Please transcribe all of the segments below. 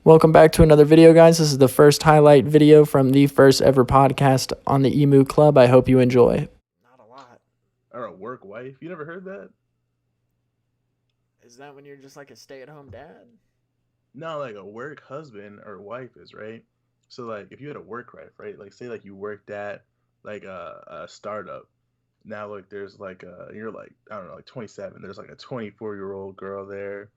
Welcome back to another video, guys. This is the first highlight video from the first ever podcast on the Emu Club. I hope you enjoy. Not a lot. Or a work wife? You never heard that? Is that when you're just like a stay-at-home dad? No, like a work husband or wife is, right? So like if you had a work wife, right? Like say like you worked at like a startup. Now like there's like you're like I don't know, like 27. There's like a 24-year-old girl there,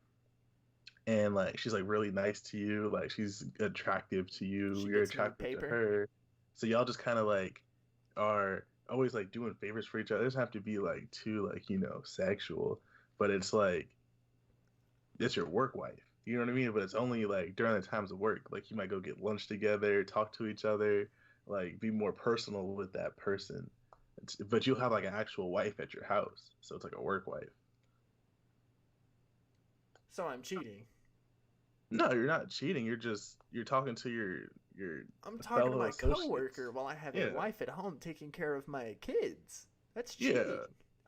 and like she's like really nice to you, like she's attractive to you, She you're gets me attractive to paper. her. So y'all just kind of like are always like doing favors for each other. It doesn't have to be like too like, sexual, but it's like it's your work wife. You know what I mean? But it's only like during the times of work. Like you might go get lunch together, talk to each other, like be more personal with that person. But you'll have like an actual wife at your house, so it's like a work wife. So I'm cheating. No, you're not cheating. You're talking to your I'm talking to fellow my associates. coworker while I have Yeah, a wife at home taking care of my kids. That's yeah. cheating.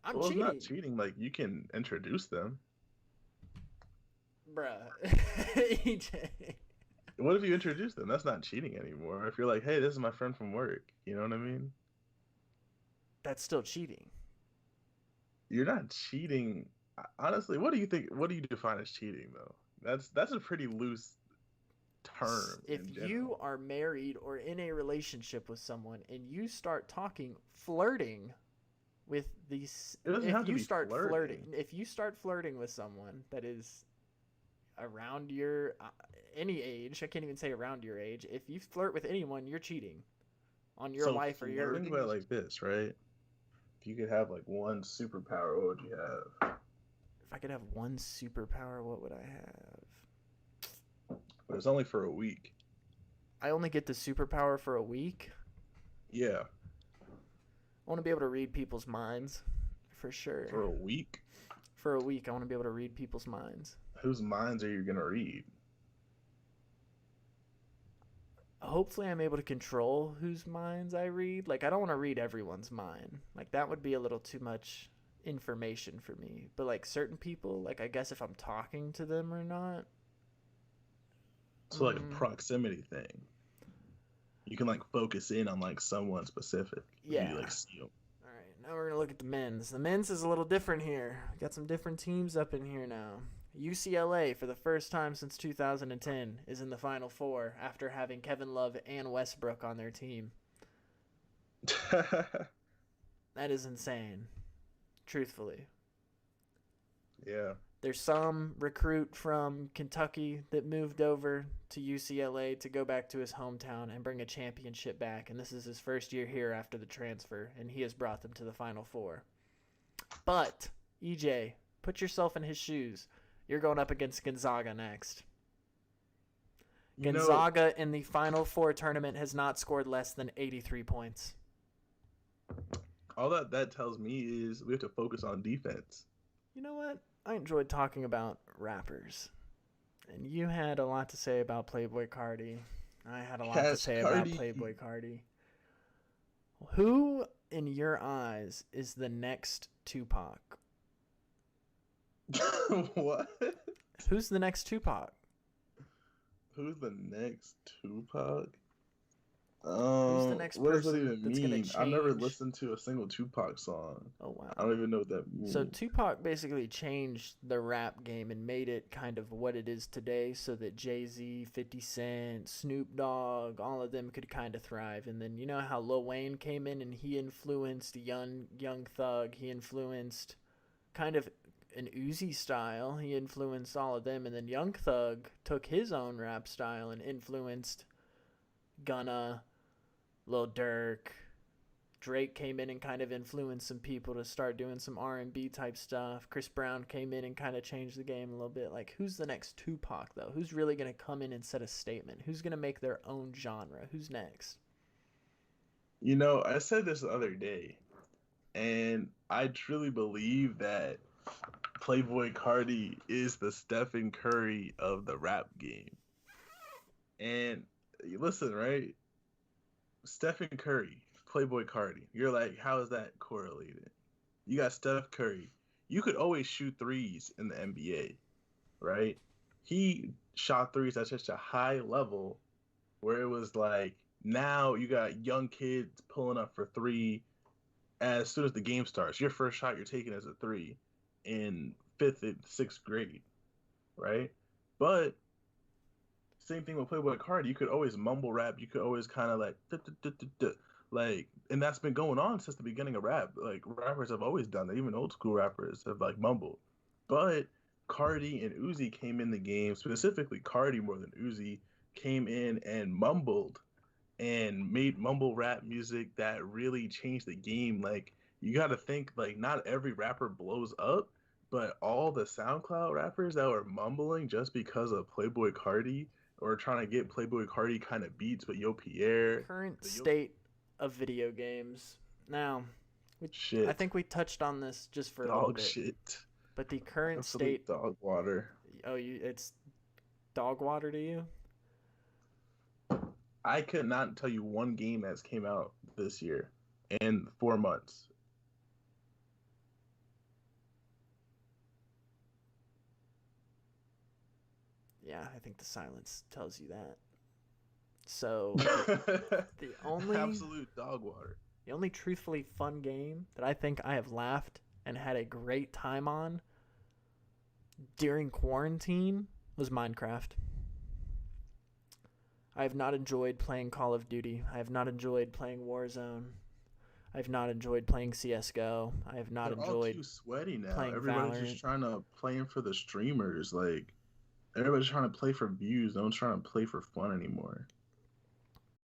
I'm Well, it's not cheating. cheating. Like you can introduce them. Bruh. EJ. What if you introduce them? That's not cheating anymore. If you're like, hey, this is my friend from work. You know what I mean? That's still cheating. You're not cheating. Honestly, what do you think? What do you define as cheating, though? That's a pretty loose term If in you general. are married or in a relationship with someone and you start talking, flirting with these, It doesn't have to be flirting. if you start flirting with someone that is around your any age, I can't even say around your age. If you flirt with anyone, you're cheating on your So wife or your. think about it like this, right? If you could have like one superpower, what would you have? If I could have one superpower, what would I have? But it's only for a week. I only get the superpower for a week. Yeah, I want to be able to read people's minds, for sure. for a week. For a week, I want to be able to read people's minds. Whose minds are you gonna read? Hopefully I'm able to control whose minds I read. Like, I don't want to read everyone's mind. Like, that would be a little too much information for me. But like certain people, like I guess if I'm talking to them or not. So like a proximity thing. You can like focus in on like someone specific. Yeah. You like see them. All right, now we're gonna look at the men's. The men's is a little different here. We got some different teams up in here now. UCLA, for the first time since 2010, is in the Final Four after having Kevin Love and Westbrook on their team. That is insane, truthfully. Yeah. There's some recruit from Kentucky that moved over to UCLA to go back to his hometown and bring a championship back, and this is his first year here after the transfer, and he has brought them to the Final Four. But, EJ, put yourself in his shoes. You're going up against Gonzaga next. Gonzaga in the Final Four tournament has not scored less than 83 points. All that tells me is we have to focus on defense. You know what? I enjoyed talking about rappers. And you had a lot to say about Playboi Carti. I had a lot to say about Playboi Carti. Who, in your eyes, is the next Tupac? What? Who's the next Tupac? Who's the next Tupac? Who's the next what does that person even that's gonna mean? I've never change? listened to a single Tupac song. Oh, wow. I don't even know what that means. So Tupac basically changed the rap game and made it kind of what it is today so that Jay-Z, 50 Cent, Snoop Dogg, all of them could kind of thrive. And then you know how Lil Wayne came in and he influenced Young Thug. He influenced kind of an Uzi style. He influenced all of them. And then Young Thug took his own rap style and influenced Gunna, Lil Durk. Drake came in and kind of influenced some people to start doing some R&B type stuff. Chris Brown came in and kind of changed the game a little bit. Like, who's the next Tupac, though? Who's really going to come in and set a statement? Who's going to make their own genre? Who's next? You know, I said this the other day, and I truly believe that Playboi Carti is the Stephen Curry of the rap game. And listen, right? Stephen Curry, Playboi Carti. You're like, how is that correlated? You got Steph Curry. You could always shoot threes in the NBA, right? he shot threes at such a high level where it was like now you got young kids pulling up for three as soon as the game starts. Your first shot you're taking is a three in fifth and sixth grade, right? But same thing with Playboy Cardi. You could always mumble rap. You could always kind of like, duh, duh, duh, duh, duh. Like, and that's been going on since the beginning of rap. Like, rappers have always done that. Even old school rappers have like mumbled. But Cardi and Uzi came in the game, specifically Cardi more than Uzi, came in and mumbled and made mumble rap music that really changed the game. Like, you got to think, like, not every rapper blows up, but all the SoundCloud rappers that were mumbling just because of Playboy Cardi or trying to get Playboy Cardi kind of beats with Yo Pierre. Current state of video games. Now, I think we touched on this just for a little bit. Shit. But the current Absolute state. dog water. Oh, it's dog water to you? I could not tell you one game that's came out this year in 4 months. Yeah, I think the silence tells you that. So the only absolute dog water. The only truthfully fun game that I think I have laughed and had a great time on during quarantine was Minecraft. I have not enjoyed playing Call of Duty. I have not enjoyed playing Warzone. I have not enjoyed playing CS:GO. I have not They're enjoyed all too sweaty now. playing Everybody's Valorant. just trying to play in for the streamers. Like everybody's trying to play for views. No one's trying to play for fun anymore.